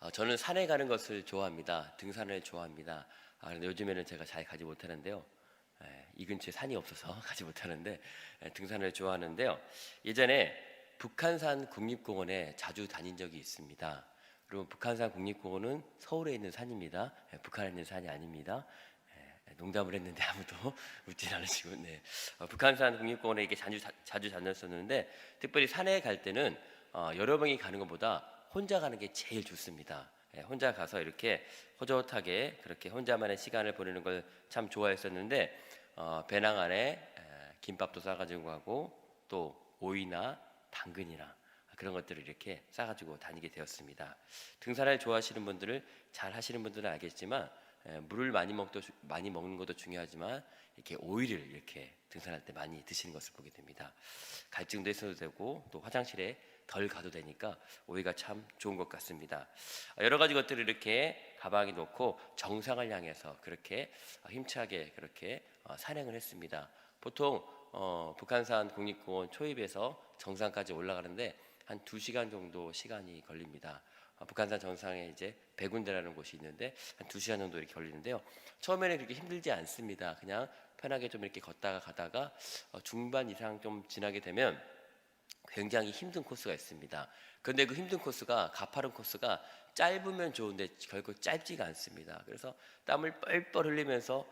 저는 산에 가는 것을 좋아합니다. 등산을 좋아합니다. 그런데 요즘에는 제가 잘 가지 못하는데요. 이 근처에 산이 없어서 가지 못하는데 등산을 좋아하는데요. 예전에 북한산 국립공원에 자주 다닌 적이 있습니다. 그리고 북한산 국립공원은 서울에 있는 산입니다. 북한에 있는 산이 아닙니다. 농담을 했는데 아무도 웃질 않으시고, 네. 북한산 국립공원에 이렇게 자주 다녔었는데, 특별히 산에 갈 때는 여러 명이 가는 것보다 혼자 가는 게 제일 좋습니다. 혼자 가서 이렇게 호젓하게 그렇게 혼자만의 시간을 보내는 걸 참 좋아했었는데, 배낭 안에 김밥도 싸가지고 가고 또 오이나 당근이나 그런 것들을 이렇게 싸가지고 다니게 되었습니다. 등산을 좋아하시는 분들을 잘 하시는 분들은 알겠지만 물을 많이 먹는 것도 중요하지만 이렇게 오이를 이렇게 등산할 때 많이 드시는 것을 보게 됩니다. 갈증도 해소도 되고 또 화장실에 덜 가도 되니까 오이가 참 좋은 것 같습니다. 여러 가지 것들을 이렇게 가방에 놓고 정상을 향해서 그렇게 힘차게 그렇게 산행을 했습니다. 보통 북한산 국립공원 초입에서 정상까지 올라가는데 한 2시간 정도 시간이 걸립니다. 북한산 정상에 이제 백운대라는 곳이 있는데 한 2시간 정도 이렇게 걸리는데요. 처음에는 그렇게 힘들지 않습니다. 그냥 편하게 좀 이렇게 걷다가 가다가 중반 이상 좀 지나게 되면 굉장히 힘든 코스가 있습니다. 그런데 그 힘든 코스가 가파른 코스가 짧으면 좋은데 결국 짧지가 않습니다. 그래서 땀을 뻘뻘 흘리면서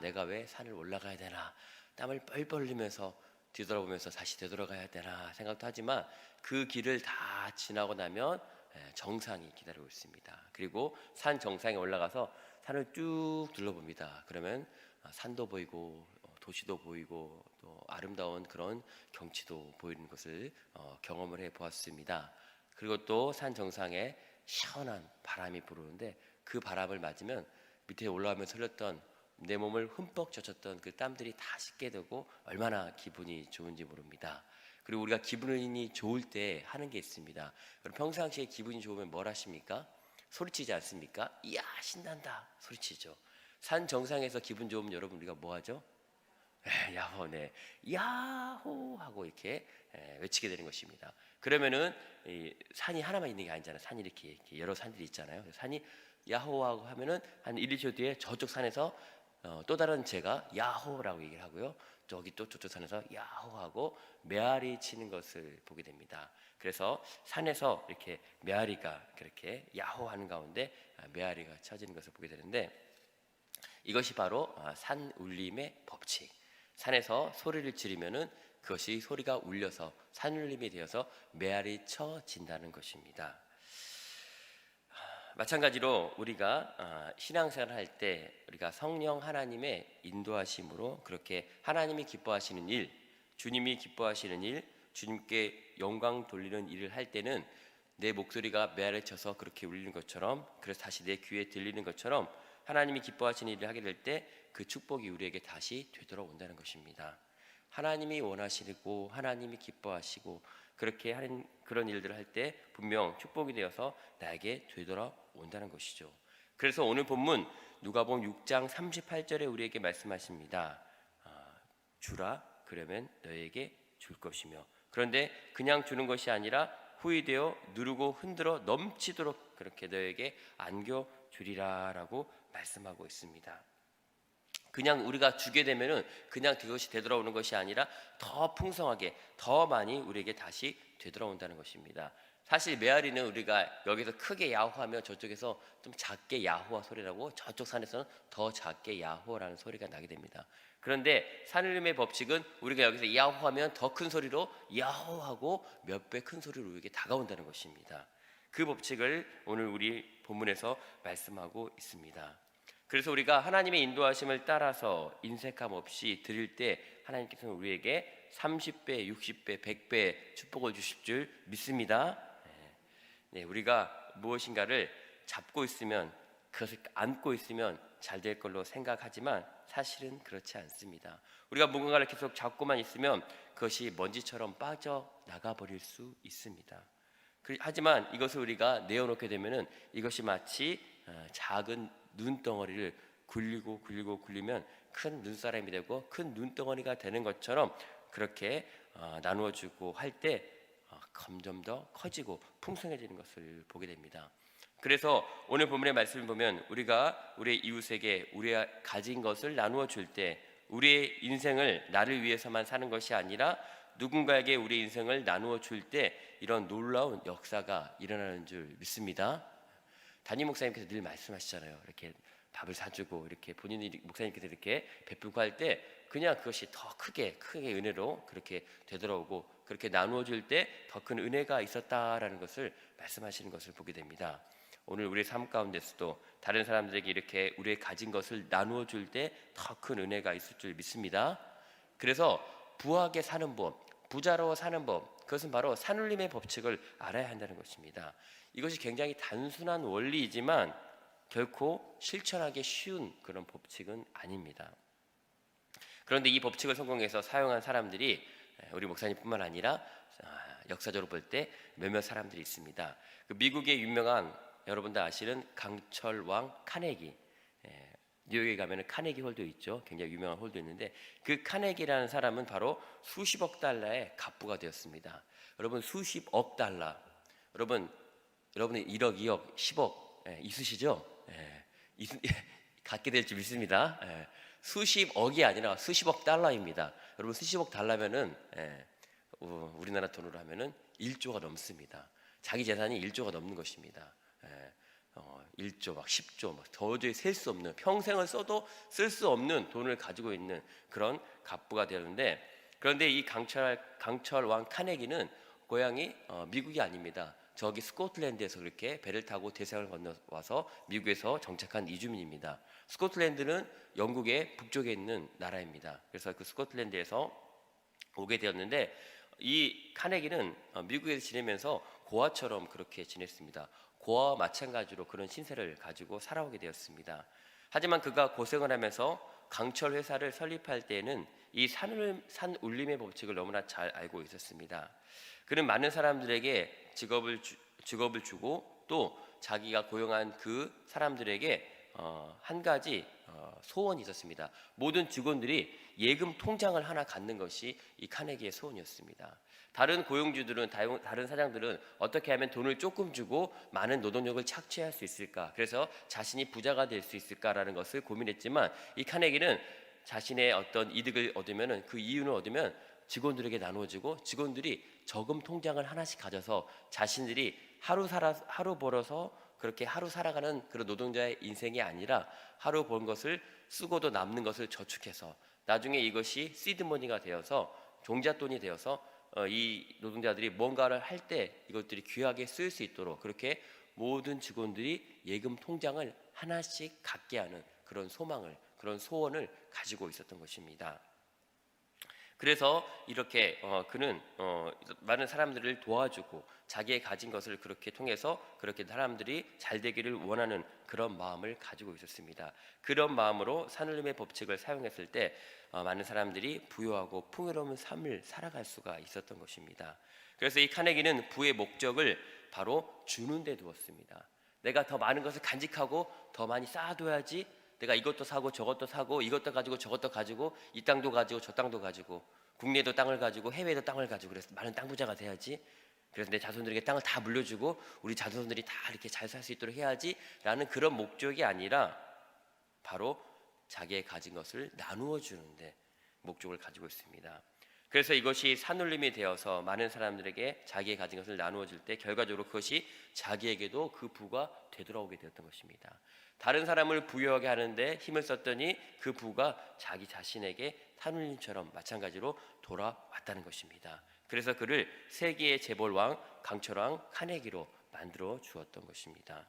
내가 왜 산을 올라가야 되나, 땀을 뻘뻘 흘리면서 뒤돌아보면서 다시 되돌아가야 되나 생각도 하지만 그 길을 다 지나고 나면 정상이 기다리고 있습니다. 그리고 산 정상에 올라가서 산을 쭉 둘러봅니다. 그러면 산도 보이고 도시도 보이고 또 아름다운 그런 경치도 보이는 것을 경험을 해 보았습니다. 그리고 또 산 정상에 시원한 바람이 불어오는데 그 바람을 맞으면 밑에 올라가면서 흘렸던 내 몸을 흠뻑 젖었던 그 땀들이 다 씻게 되고 얼마나 기분이 좋은지 모릅니다. 그리고 우리가 기분이 좋을 때 하는 게 있습니다. 그럼 평상시에 기분이 좋으면 뭘 하십니까? 소리치지 않습니까? 이야 신난다 소리치죠. 산 정상에서 기분 좋으면 여러분 우리가 뭐 하죠? 야호, 네, 야호 하고 이렇게 외치게 되는 것입니다. 그러면은 이 산이 하나만 있는 게 아니잖아요. 산이 이렇게 여러 산들이 있잖아요. 산이 야호하고 하면은 한 1, 2초 뒤에 저쪽 산에서 또 다른 제가 야호라고 얘기를 하고요. 저기 또 저쪽 산에서 야호하고 메아리 치는 것을 보게 됩니다. 그래서 산에서 이렇게 메아리가 그렇게 야호하는 가운데 메아리가 쳐지는 것을 보게 되는데 이것이 바로 산 울림의 법칙. 산에서 소리를 지르면은 그것이 소리가 울려서 산울림이 되어서 메아리 쳐진다는 것입니다. 마찬가지로 우리가 신앙생활을 할 때 우리가 성령 하나님의 인도하심으로 그렇게 하나님이 기뻐하시는 일, 주님이 기뻐하시는 일, 주님께 영광 돌리는 일을 할 때는 내 목소리가 메아리 쳐서 그렇게 울리는 것처럼, 그래서 다시 내 귀에 들리는 것처럼 하나님이 기뻐하시는 일을 하게 될 때 그 축복이 우리에게 다시 되돌아온다는 것입니다. 하나님이 원하시고 하나님이 기뻐하시고 그렇게 하는 그런 일들을 할 때 분명 축복이 되어서 나에게 되돌아온다는 것이죠. 그래서 오늘 본문 누가복음 6장 38절에 우리에게 말씀하십니다. 주라 그러면 너에게 줄 것이며, 그런데 그냥 주는 것이 아니라 후히 되어 누르고 흔들어 넘치도록 그렇게 너에게 안겨 주리라라고 말씀하고 있습니다. 그냥 우리가 주게 되면은 그냥 그것이 되돌아오는 것이 아니라 더 풍성하게 더 많이 우리에게 다시 되돌아온다는 것입니다. 사실 메아리는 우리가 여기서 크게 야호하면 저쪽에서 좀 작게 야호와 소리라고, 저쪽 산에서는 더 작게 야호라는 소리가 나게 됩니다. 그런데 산울림의 법칙은 우리가 여기서 야호하면 더 큰 소리로 야호하고 몇 배 큰 소리로 우리에게 다가온다는 것입니다. 그 법칙을 오늘 우리 본문에서 말씀하고 있습니다. 그래서 우리가 하나님의 인도하심을 따라서 인색함 없이 드릴 때 하나님께서는 우리에게 30배, 60배, 100배 축복을 주실 줄 믿습니다. 네, 우리가 무엇인가를 잡고 있으면, 그것을 안고 있으면 잘 될 걸로 생각하지만 사실은 그렇지 않습니다. 우리가 무언가를 계속 잡고만 있으면 그것이 먼지처럼 빠져나가 버릴 수 있습니다. 하지만 이것을 우리가 내어놓게 되면은 이것이 마치 작은 눈덩어리를 굴리면 큰 눈사람이 되고 큰 눈덩어리가 되는 것처럼 그렇게 나누어주고 할 때 점점 더 커지고 풍성해지는 것을 보게 됩니다. 그래서 오늘 본문의 말씀을 보면 우리가 우리의 이웃에게 우리가 가진 것을 나누어 줄 때 우리의 인생을 나를 위해서만 사는 것이 아니라 누군가에게 우리의 인생을 나누어 줄 때 이런 놀라운 역사가 일어나는 줄 믿습니다. 담임 목사님께서 늘 말씀하시잖아요. 이렇게 밥을 사주고 이렇게 본인이 목사님께서 이렇게 베풀고 할 때 그냥 그것이 더 크게 은혜로 그렇게 되돌아오고 그렇게 나누어 줄 때 더 큰 은혜가 있었다라는 것을 말씀하시는 것을 보게 됩니다. 오늘 우리의 삶 가운데서도 다른 사람들에게 이렇게 우리의 가진 것을 나누어 줄 때 더 큰 은혜가 있을 줄 믿습니다. 그래서 부하게 사는 법, 부자로 사는 법, 그것은 바로 산울림의 법칙을 알아야 한다는 것입니다. 이것이 굉장히 단순한 원리이지만 결코 실천하기 쉬운 그런 법칙은 아닙니다. 그런데 이 법칙을 성공해서 사용한 사람들이 우리 목사님뿐만 아니라 역사적으로 볼 때 몇몇 사람들이 있습니다. 그 미국의 유명한 여러분들 아시는 강철 왕 카네기, 뉴욕에 가면 카네기 홀도 있죠. 굉장히 유명한 홀도 있는데 그 카네기라는 사람은 바로 수십억 달러의 갑부가 되었습니다. 여러분 수십억 달러, 여러분이 1억, 2억, 10억 있으시죠? 갖게 될 줄 믿습니다. 수십억이 아니라 수십억 달러입니다. 여러분 수십억 달러면은 우리나라 돈으로 하면은 1조가 넘습니다. 자기 재산이 1조가 넘는 것입니다. 1조 막 10조 막 도저히 셀 수 없는, 평생을 써도 쓸 수 없는 돈을 가지고 있는 그런 갑부가 되는데, 그런데 이 강철 왕 카네기는 고향이 미국이 아닙니다. 저기 스코틀랜드에서 그렇게 배를 타고 대서양을 건너와서 미국에서 정착한 이주민입니다. 스코틀랜드는 영국의 북쪽에 있는 나라입니다. 그래서 그 스코틀랜드에서 오게 되었는데 이 카네기는 미국에서 지내면서 고아처럼 그렇게 지냈습니다. 고아와 마찬가지로 그런 신세를 가지고 살아오게 되었습니다. 하지만 그가 고생을 하면서 강철 회사를 설립할 때에는 이 산울림의 법칙을 너무나 잘 알고 있었습니다. 그는 많은 사람들에게 직업을 주고 또 자기가 고용한 그 사람들에게 한 가지 소원이 있었습니다. 모든 직원들이 예금 통장을 하나 갖는 것이 이 카네기의 소원이었습니다. 다른 고용주들은, 다른 사장들은 어떻게 하면 돈을 조금 주고 많은 노동력을 착취할 수 있을까, 그래서 자신이 부자가 될 수 있을까라는 것을 고민했지만 이 카네기는 자신의 어떤 이득을 얻으면, 그 이윤을 얻으면 직원들에게 나누어지고 직원들이 저금 통장을 하나씩 가져서 자신들이 하루 벌어서 그렇게 하루 살아가는 그런 노동자의 인생이 아니라 하루 번 것을 쓰고도 남는 것을 저축해서 나중에 이것이 시드머니가 되어서 종잣돈이 되어서 이 노동자들이 뭔가를 할 때 이것들이 귀하게 쓰일 수 있도록 그렇게 모든 직원들이 예금 통장을 하나씩 갖게 하는 그런 소망을, 그런 소원을 가지고 있었던 것입니다. 그래서 이렇게 그는 많은 사람들을 도와주고 자기의 가진 것을 그렇게 통해서 그렇게 사람들이 잘 되기를 원하는 그런 마음을 가지고 있었습니다. 그런 마음으로 산울림의 법칙을 사용했을 때 많은 사람들이 부유하고 풍요로운 삶을 살아갈 수가 있었던 것입니다. 그래서 이 카네기는 부의 목적을 바로 주는 데 두었습니다. 내가 더 많은 것을 간직하고 더 많이 쌓아둬야지, 내가 이것도 사고 저것도 사고 이것도 가지고 저것도 가지고 이 땅도 가지고 저 땅도 가지고 국내도 땅을 가지고 해외도 땅을 가지고 그래서 많은 땅 부자가 돼야지, 그래서 내 자손들에게 땅을 다 물려주고 우리 자손들이 다 이렇게 잘 살 수 있도록 해야지 라는 그런 목적이 아니라 바로 자기의 가진 것을 나누어 주는데 목적을 가지고 있습니다. 그래서 이것이 산울림이 되어서 많은 사람들에게 자기의 가진 것을 나누어 줄 때 결과적으로 그것이 자기에게도 그 부가 되돌아오게 되었던 것입니다. 다른 사람을 부유하게 하는데 힘을 썼더니 그 부가 자기 자신에게 산울림처럼 마찬가지로 돌아왔다는 것입니다. 그래서 그를 세계의 재벌왕 강철왕 카네기로 만들어 주었던 것입니다.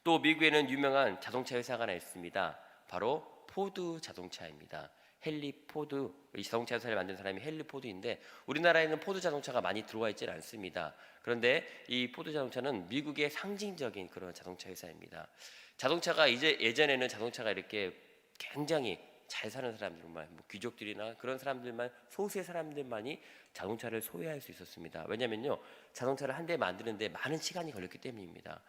또 미국에는 유명한 자동차 회사가 하나 있습니다. 바로 포드 자동차입니다. 헨리 포드, 이 자동차 회사를 만든 사람이 헨리 포드인데 우리나라에는 포드 자동차가 많이 들어와 있지 않습니다. 그런데 이 포드 자동차는 미국의 상징적인 그런 자동차 회사입니다. 자동차가 이제 예전에는 자동차가 이렇게 굉장히 잘 사는 사람들만, 뭐 귀족들이나 그런 사람들만, 소수의 사람들만이 자동차를 소유할 수 있었습니다. 왜냐면요, 자동차를 한 대 만드는데 많은 시간이 걸렸기 때문입니다.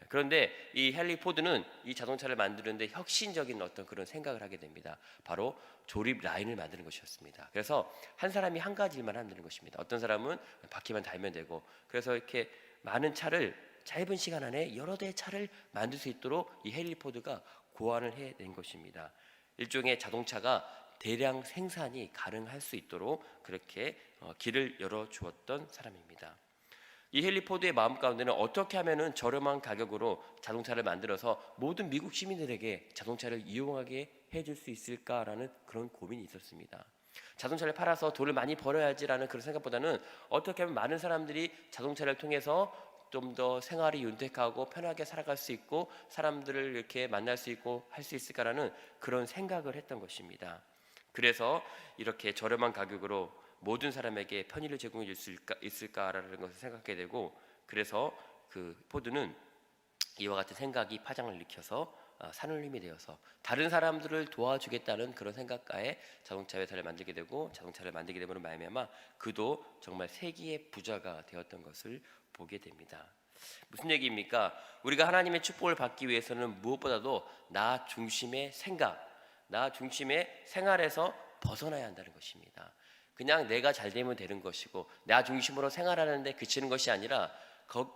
그런데 이 헨리 포드는 이 자동차를 만드는데 혁신적인 어떤 그런 생각을 하게 됩니다. 바로 조립 라인을 만드는 것이었습니다. 그래서 한 사람이 한 가지 일만 하면 되는 것입니다. 어떤 사람은 바퀴만 달면 되고, 그래서 이렇게 많은 차를 짧은 시간 안에 여러 대의 차를 만들 수 있도록 이 헨리 포드가 고안을 해낸 것입니다. 일종의 자동차가 대량 생산이 가능할 수 있도록 그렇게 길을 열어 주었던 사람입니다. 이 헨리 포드의 마음 가운데는 어떻게 하면은 저렴한 가격으로 자동차를 만들어서 모든 미국 시민들에게 자동차를 이용하게 해줄 수 있을까라는 그런 고민이 있었습니다. 자동차를 팔아서 돈을 많이 벌어야지라는 그런 생각보다는 어떻게 하면 많은 사람들이 자동차를 통해서 좀 더 생활이 윤택하고 편하게 살아갈 수 있고 사람들을 이렇게 만날 수 있고 할 수 있을까라는 그런 생각을 했던 것입니다. 그래서 이렇게 저렴한 가격으로 모든 사람에게 편의를 제공해 줄 수 있을까라는 것을 생각하게 되고, 그래서 그 포드는 이와 같은 생각이 파장을 일으켜서 산울림이 되어서 다른 사람들을 도와주겠다는 그런 생각가에 자동차 회사를 만들게 되고, 자동차를 만들게 됨으로 말미암아 그도 정말 세기의 부자가 되었던 것을 보게 됩니다. 무슨 얘기입니까? 우리가 하나님의 축복을 받기 위해서는 무엇보다도 나 중심의 생각, 나 중심의 생활에서 벗어나야 한다는 것입니다. 그냥 내가 잘 되면 되는 것이고 나 중심으로 생활하는데 그치는 것이 아니라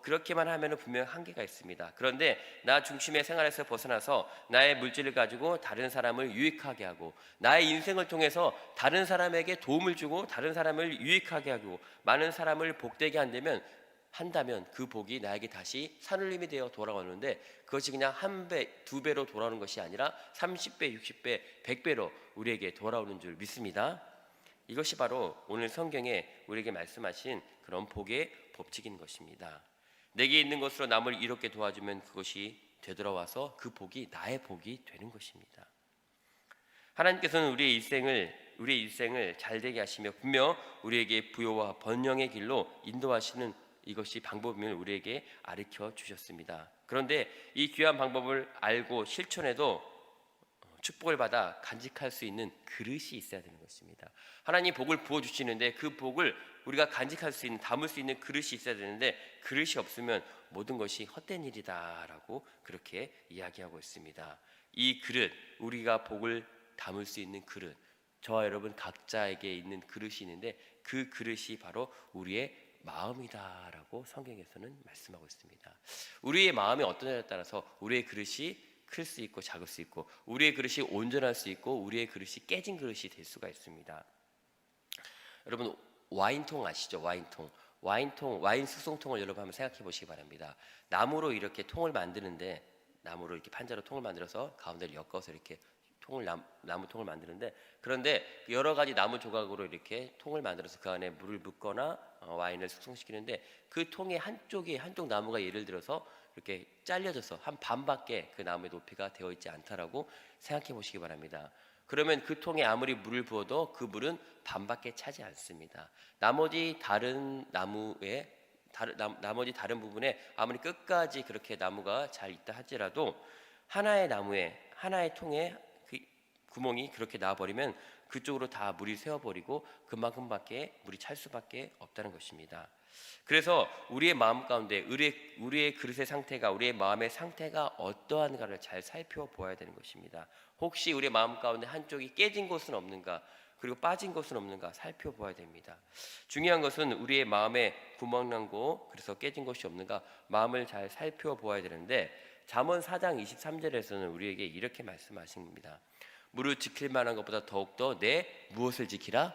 그렇게만 하면 분명 한계가 있습니다. 그런데 나 중심의 생활에서 벗어나서 나의 물질을 가지고 다른 사람을 유익하게 하고 나의 인생을 통해서 다른 사람에게 도움을 주고 다른 사람을 유익하게 하고 많은 사람을 복되게 한다면 그 복이 나에게 다시 산울림이 되어 돌아오는데, 그것이 그냥 한 배, 두 배로 돌아오는 것이 아니라 30배, 60배, 100배로 우리에게 돌아오는 줄 믿습니다. 이것이 바로 오늘 성경에 우리에게 말씀하신 그런 복의 법칙인 것입니다. 내게 있는 것으로 남을 이롭게 도와주면 그것이 되돌아와서 그 복이 나의 복이 되는 것입니다. 하나님께서는 우리의 일생을 잘되게 하시며 분명 우리에게 부요와 번영의 길로 인도하시는 이것이 방법임을 우리에게 가르쳐 주셨습니다. 그런데 이 귀한 방법을 알고 실천해도 축복을 받아 간직할 수 있는 그릇이 있어야 되는 것입니다. 하나님 복을 부어주시는데 그 복을 우리가 간직할 수 있는, 담을 수 있는 그릇이 있어야 되는데 그릇이 없으면 모든 것이 헛된 일이다라고 그렇게 이야기하고 있습니다. 이 그릇, 우리가 복을 담을 수 있는 그릇, 저와 여러분 각자에게 있는 그릇이 있는데 그 그릇이 바로 우리의 마음이다라고 성경에서는 말씀하고 있습니다. 우리의 마음이 어떠냐에 따라서 우리의 그릇이 클 수 있고 작을 수 있고 우리의 그릇이 온전할 수 있고 우리의 그릇이 깨진 그릇이 될 수가 있습니다. 여러분 와인통 아시죠? 와인 숙성통을 여러분 한번 생각해 보시기 바랍니다. 나무로 이렇게 통을 만드는데, 나무로 이렇게 판자로 통을 만들어서 가운데를 엮어서 이렇게 나무 통을 만드는데, 그런데 여러 가지 나무 조각으로 이렇게 통을 만들어서 그 안에 물을 붓거나 와인을 숙성시키는데 그 통의 한쪽 나무가 예를 들어서 이렇게 잘려져서 한 반밖에 그 나무의 높이가 되어 있지 않다라고 생각해 보시기 바랍니다. 그러면 그 통에 아무리 물을 부어도 그 물은 반밖에 차지 않습니다. 나머지 다른 부분에 아무리 끝까지 그렇게 나무가 잘 있다 할지라도 하나의 통에 그 구멍이 그렇게 나버리면 그쪽으로 다 물이 새어버리고 그만큼밖에 물이 찰 수밖에 없다는 것입니다. 그래서 우리의 마음 가운데 우리의 그릇의 상태가, 우리의 마음의 상태가 어떠한가를 잘 살펴보아야 되는 것입니다. 혹시 우리의 마음 가운데 한쪽이 깨진 것은 없는가, 그리고 빠진 것은 없는가 살펴보아야 됩니다. 중요한 것은 우리의 마음에 구멍 난고 그래서 깨진 것이 없는가 마음을 잘 살펴보아야 되는데, 잠언 4장 23절에서는 우리에게 이렇게 말씀하십니다. 무릇 지킬 만한 것보다 더욱더 내 무엇을 지키라?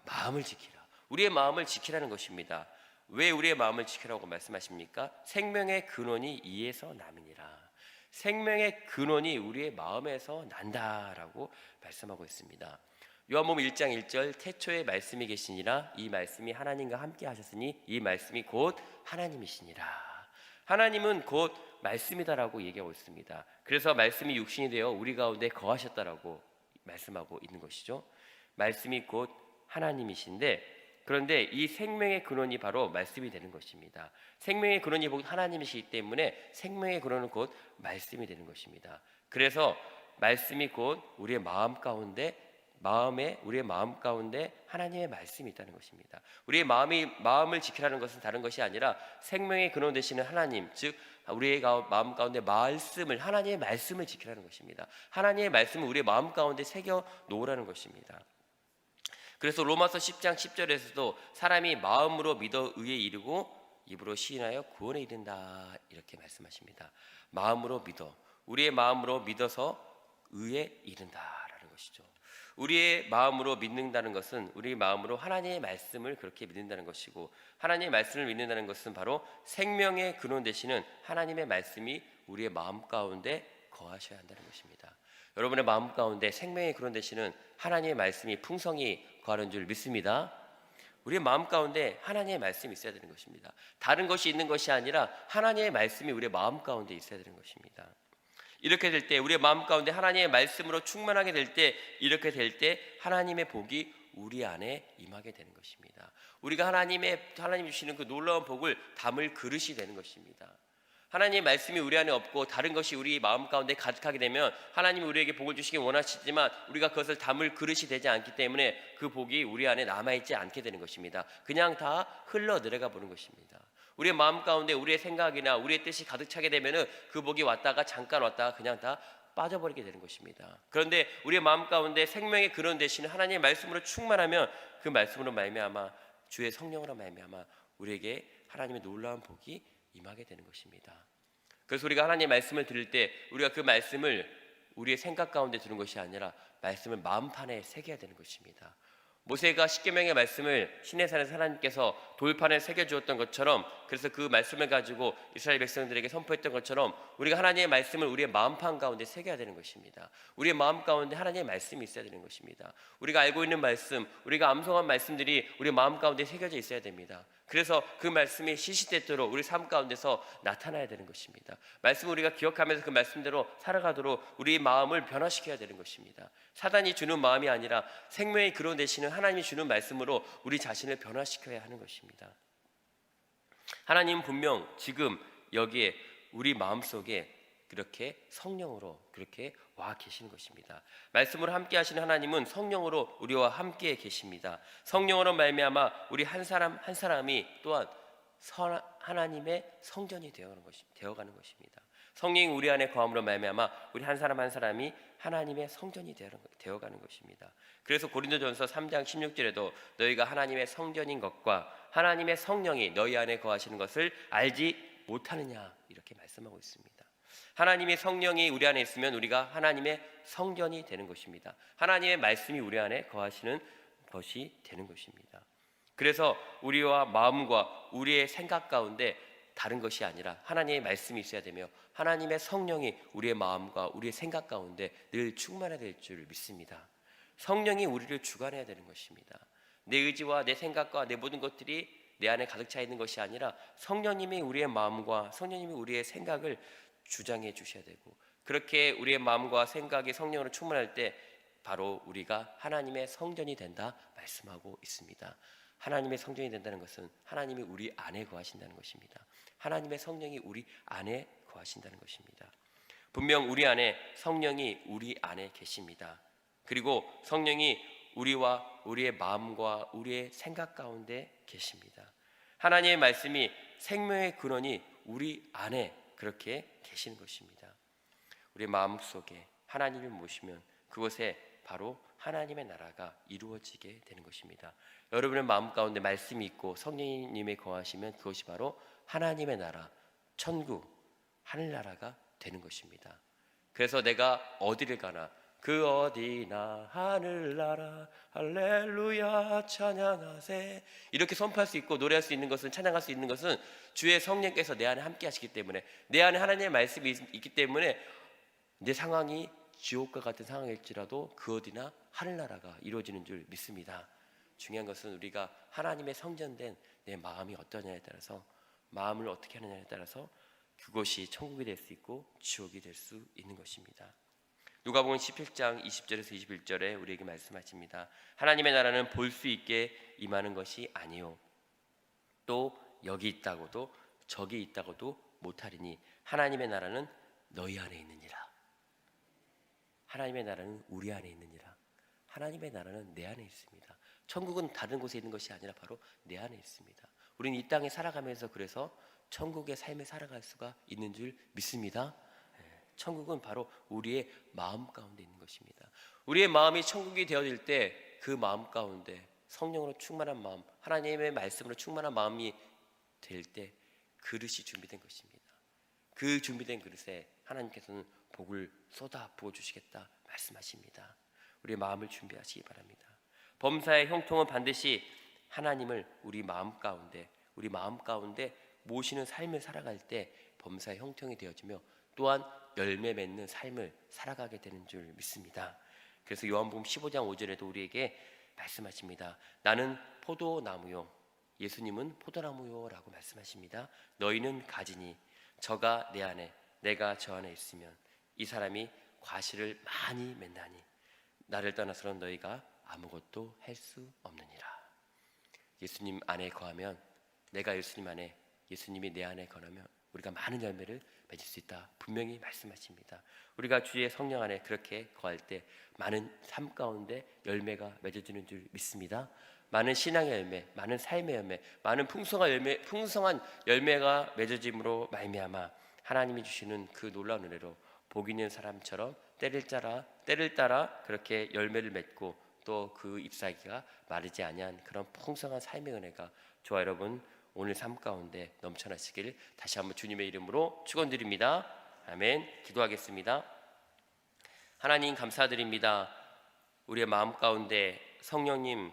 마음을 지키라. 우리의 마음을 지키라는 것입니다. 왜 우리의 마음을 지키라고 말씀하십니까? 생명의 근원이 이에서 남이니라. 생명의 근원이 우리의 마음에서 난다라고 말씀하고 있습니다. 요한복음 1장 1절 태초에 말씀이 계시니라. 이 말씀이 하나님과 함께 하셨으니 이 말씀이 곧 하나님이시니라. 하나님은 곧 말씀이다라고 얘기하고 있습니다. 그래서 말씀이 육신이 되어 우리 가운데 거하셨다라고 말씀하고 있는 것이죠. 말씀이 곧 하나님이신데, 그런데 이 생명의 근원이 바로 말씀이 되는 것입니다. 생명의 근원이 하나님이시기 때문에 생명의 근원은 곧 말씀이 되는 것입니다. 그래서 말씀이 곧 우리의 마음 가운데 하나님의 말씀이 있다는 것입니다. 우리의 마음을 지키라는 것은 다른 것이 아니라 생명의 근원 되시는 하나님, 즉 우리의 마음 가운데 하나님의 말씀을 지키라는 것입니다. 하나님의 말씀을 우리의 마음 가운데 새겨 놓으라는 것입니다. 그래서 로마서 10장 10절에서도 사람이 마음으로 믿어 의에 이르고 입으로 시인하여 구원에 이른다 이렇게 말씀하십니다. 마음으로 믿어, 우리의 마음으로 믿어서 의에 이른다라는 것이죠. 우리의 마음으로 믿는다는 것은 우리 마음으로 하나님의 말씀을 그렇게 믿는다는 것이고, 하나님의 말씀을 믿는다는 것은 바로 생명의 근원 되시는 하나님의 말씀이 우리의 마음 가운데 거하셔야 한다는 것입니다. 여러분의 마음 가운데 생명의 근원 되시는 하나님의 말씀이 풍성히 거하는 줄 믿습니다. 우리의 마음 가운데 하나님의 말씀이 있어야 되는 것입니다. 다른 것이 있는 것이 아니라 하나님의 말씀이 우리의 마음 가운데 있어야 되는 것입니다. 이렇게 될 때, 우리의 마음 가운데 하나님의 말씀으로 충만하게 될 때, 이렇게 될 때 하나님의 복이 우리 안에 임하게 되는 것입니다. 우리가 하나님이 주시는 그 놀라운 복을 담을 그릇이 되는 것입니다. 하나님의 말씀이 우리 안에 없고 다른 것이 우리 마음 가운데 가득하게 되면 하나님이 우리에게 복을 주시기 원하시지만 우리가 그것을 담을 그릇이 되지 않기 때문에 그 복이 우리 안에 남아있지 않게 되는 것입니다. 그냥 다 흘러 내려가 보는 것입니다. 우리의 마음 가운데 우리의 생각이나 우리의 뜻이 가득 차게 되면은 그 복이 왔다가 잠깐 왔다가 그냥 다 빠져버리게 되는 것입니다. 그런데 우리의 마음 가운데 생명의 근원 되시는 하나님의 말씀으로 충만하면 그 말씀으로 말미암아, 주의 성령으로 말미암아 우리에게 하나님의 놀라운 복이 임하게 되는 것입니다. 그래서 우리가 하나님의 말씀을 들을 때 우리가 그 말씀을 우리의 생각 가운데 두는 것이 아니라 말씀을 마음판에 새겨야 되는 것입니다. 모세가 십계명의 말씀을 시내산에서 하나님께서 돌판에 새겨주었던 것처럼, 그래서 그 말씀을 가지고 이스라엘 백성들에게 선포했던 것처럼 우리가 하나님의 말씀을 우리의 마음판 가운데 새겨야 되는 것입니다. 우리의 마음 가운데 하나님의 말씀이 있어야 되는 것입니다. 우리가 알고 있는 말씀, 우리가 암송한 말씀들이 우리 마음 가운데 새겨져 있어야 됩니다. 그래서 그 말씀이 시시때때로 우리 삶 가운데서 나타나야 되는 것입니다. 말씀을 우리가 기억하면서 그 말씀대로 살아가도록 우리 마음을 변화시켜야 되는 것입니다. 사단이 주는 마음이 아니라 생명의 근원 되시는 하나님이 주는 말씀으로 우리 자신을 변화시켜야 하는 것입니다. 하나님은 분명 지금 여기에 우리 마음속에 그렇게 성령으로 그렇게 와 계시는 것입니다. 말씀으로 함께 하시는 하나님은 성령으로 우리와 함께 계십니다. 성령으로 말미암아 우리 한 사람 한 사람이 또한 하나님의 성전이 되어가는 것입니다. 성령이 우리 안에 거함으로 말미암아 우리 한 사람 한 사람이 하나님의 성전이 되어가는 것입니다. 그래서 고린도전서 3장 16절에도 너희가 하나님의 성전인 것과 하나님의 성령이 너희 안에 거하시는 것을 알지 못하느냐 이렇게 말씀하고 있습니다. 하나님의 성령이 우리 안에 있으면 우리가 하나님의 성전이 되는 것입니다. 하나님의 말씀이 우리 안에 거하시는 것이 되는 것입니다. 그래서 우리와 마음과 우리의 생각 가운데 다른 것이 아니라 하나님의 말씀이 있어야 되며 하나님의 성령이 우리의 마음과 우리의 생각 가운데 늘 충만해야 될 줄 믿습니다. 성령이 우리를 주관해야 되는 것입니다. 내 의지와 내 생각과 내 모든 것들이 내 안에 가득 차 있는 것이 아니라 성령님이 우리의 마음과 성령님이 우리의 생각을 주장해 주셔야 되고, 그렇게 우리의 마음과 생각이 성령으로 충만할 때 바로 우리가 하나님의 성전이 된다 말씀하고 있습니다. 하나님의 성전이 된다는 것은 하나님이 우리 안에 거하신다는 것입니다. 하나님의 성령이 우리 안에 거하신다는 것입니다. 분명 우리 안에 성령이 우리 안에 계십니다. 그리고 성령이 우리와 우리의 마음과 우리의 생각 가운데 계십니다. 하나님의 말씀이 생명의 근원이 우리 안에 그렇게 계시는 것입니다. 우리 마음속에 하나님을 모시면 그곳에 바로 하나님의 나라가 이루어지게 되는 것입니다. 여러분의 마음 가운데 말씀이 있고 성령님이 거하시면 그것이 바로 하나님의 나라, 천국, 하늘나라가 되는 것입니다. 그래서 내가 어디를 가나 그 어디나 하늘나라 할렐루야 찬양하세 이렇게 선포할 수 있고 노래할 수 있는 것은, 찬양할 수 있는 것은 주의 성령께서 내 안에 함께 하시기 때문에, 내 안에 하나님의 말씀이 있기 때문에 내 상황이 지옥과 같은 상황일지라도 그 어디나 하늘나라가 이루어지는 줄 믿습니다. 중요한 것은 우리가 하나님의 성전된 내 마음이 어떠냐에 따라서, 마음을 어떻게 하느냐에 따라서 그것이 천국이 될 수 있고 지옥이 될 수 있는 것입니다. 누가복음 17장 20절에서 21절에 우리에게 말씀하십니다. 하나님의 나라는 볼 수 있게 임하는 것이 아니요 또 여기 있다고도 저기 있다고도 못하리니 하나님의 나라는 너희 안에 있느니라. 하나님의 나라는 우리 안에 있느니라. 하나님의 나라는 내 안에 있습니다. 천국은 다른 곳에 있는 것이 아니라 바로 내 안에 있습니다. 우리는 이 땅에 살아가면서 그래서 천국의 삶을 살아갈 수가 있는 줄 믿습니다. 천국은 바로 우리의 마음 가운데 있는 것입니다. 우리의 마음이 천국이 되어질 때 그 마음 가운데 성령으로 충만한 마음, 하나님의 말씀으로 충만한 마음이 될 때 그릇이 준비된 것입니다. 그 준비된 그릇에 하나님께서는 복을 쏟아 부어 주시겠다 말씀하십니다. 우리의 마음을 준비하시기 바랍니다. 범사의 형통은 반드시 하나님을 우리 마음 가운데 모시는 삶을 살아갈 때 범사의 형통이 되어지며 또한 열매 맺는 삶을 살아가게 되는 줄 믿습니다. 그래서 요한복음 15장 5절에도 우리에게 말씀하십니다. 나는 포도나무요, 예수님은 포도나무요 라고 말씀하십니다. 너희는 가지니 저가 내 안에 내가 저 안에 있으면 이 사람이 과실을 많이 맺나니 나를 떠나서는 너희가 아무것도 할 수 없느니라. 예수님 안에 거하면, 내가 예수님 안에, 예수님이 내 안에 거하면 우리가 많은 열매를 맺을 수 있다 분명히 말씀하십니다. 우리가 주의 성령 안에 그렇게 거할 때 많은 삶 가운데 열매가 맺어지는 줄 믿습니다. 많은 신앙의 열매, 많은 삶의 열매, 많은 풍성한 열매가 맺어짐으로 말미암아 하나님이 주시는 그 놀라운 은혜로 복 있는 사람처럼 때를 따라 그렇게 열매를 맺고 또 그 잎사귀가 마르지 아니한 그런 풍성한 삶의 은혜가 저와 여러분 오늘 삶 가운데 넘쳐나시길 다시 한번 주님의 이름으로 축원드립니다. 아멘. 기도하겠습니다. 하나님 감사드립니다. 우리의 마음 가운데 성령님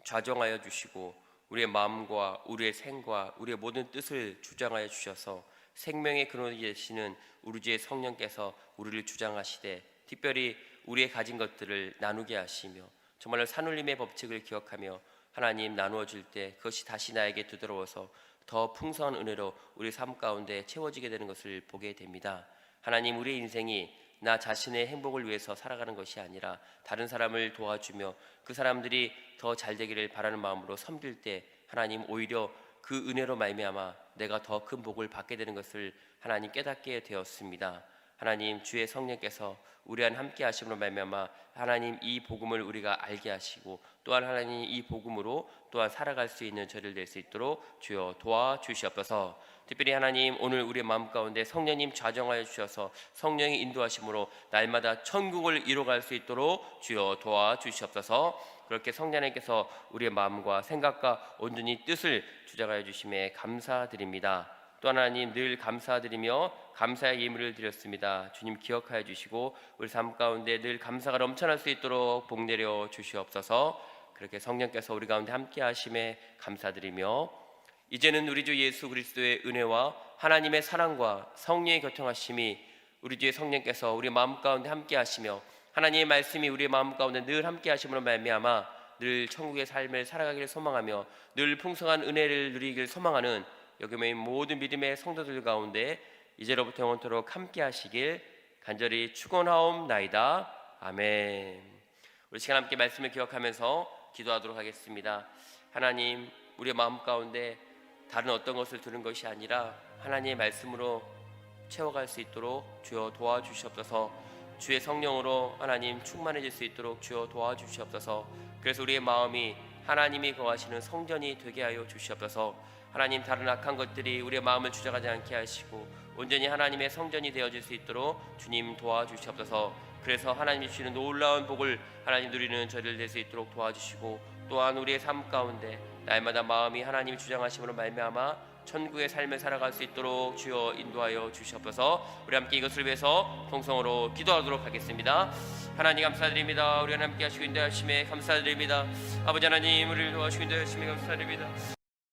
좌정하여 주시고 우리의 마음과 우리의 생과 우리의 모든 뜻을 주장하여 주셔서 생명의 근원이 되시는 우리 주의 성령께서 우리를 주장하시되 특별히 우리의 가진 것들을 나누게 하시며 정말로 산울림의 법칙을 기억하며 하나님 나누어 줄 때 그것이 다시 나에게 되돌아와서 더 풍성한 은혜로 우리 삶 가운데 채워지게 되는 것을 보게 됩니다. 하나님, 우리의 인생이 나 자신의 행복을 위해서 살아가는 것이 아니라 다른 사람을 도와주며 그 사람들이 더 잘 되기를 바라는 마음으로 섬길 때 하나님 오히려 그 은혜로 말미암아 내가 더 큰 복을 받게 되는 것을 하나님 깨닫게 되었습니다. 하나님, 주의 성령께서 우리 안 함께 하심으로 말미암아 하나님 이 복음을 우리가 알게 하시고 또한 하나님 이 복음으로 또한 살아갈 수 있는 저를 낼 수 있도록 주여 도와주시옵소서. 특별히 하나님 오늘 우리의 마음 가운데 성령님 좌정하여 주셔서 성령의 인도하심으로 날마다 천국을 이뤄갈 수 있도록 주여 도와주시옵소서. 그렇게 성령님께서 우리의 마음과 생각과 온전히 뜻을 주장하여 주심에 감사드립니다. 또 하나님 늘 감사드리며 감사의 예물을 드렸습니다. 주님 기억하여 주시고 우리 삶 가운데 늘 감사가 넘쳐날 수 있도록 복 내려 주시옵소서. 그렇게 성령께서 우리 가운데 함께 하심에 감사드리며 이제는 우리 주 예수 그리스도의 은혜와 하나님의 사랑과 성령의 교통하심이 우리 주의 성령께서 우리 마음 가운데 함께 하시며 하나님의 말씀이 우리의 마음 가운데 늘 함께 하심으로 말미암아 늘 천국의 삶을 살아가기를 소망하며 늘 풍성한 은혜를 누리기를 소망하는 여기 모인 모든 믿음의 성도들 가운데 이제로부터 영원토록 함께 하시길 간절히 축원하옵나이다. 아멘. 우리 시간 함께 말씀을 기억하면서 기도하도록 하겠습니다. 하나님, 우리의 마음 가운데 다른 어떤 것을 들은 것이 아니라 하나님의 말씀으로 채워갈 수 있도록 주여 도와주시옵소서. 주의 성령으로 하나님 충만해질 수 있도록 주여 도와주시옵소서. 그래서 우리의 마음이 하나님이 거하시는 성전이 되게 하여 주시옵소서. 하나님, 다른 악한 것들이 우리의 마음을 주장하지 않게 하시고 온전히 하나님의 성전이 되어질 수 있도록 주님 도와주시옵소서. 그래서 하나님이 주시는 놀라운 복을 하나님 누리는 저희를 낼 수 있도록 도와주시고 또한 우리의 삶 가운데 날마다 마음이 하나님이 주장하심으로 말미암아 천국의 삶을 살아갈 수 있도록 주여 인도하여 주시옵소서. 우리 함께 이것을 위해서 통성으로 기도하도록 하겠습니다. 하나님 감사드립니다. 우리 함께 하시고 인도하심에 감사드립니다. 아버지 하나님, 우리를 도와주시고 인도하심에 감사드립니다.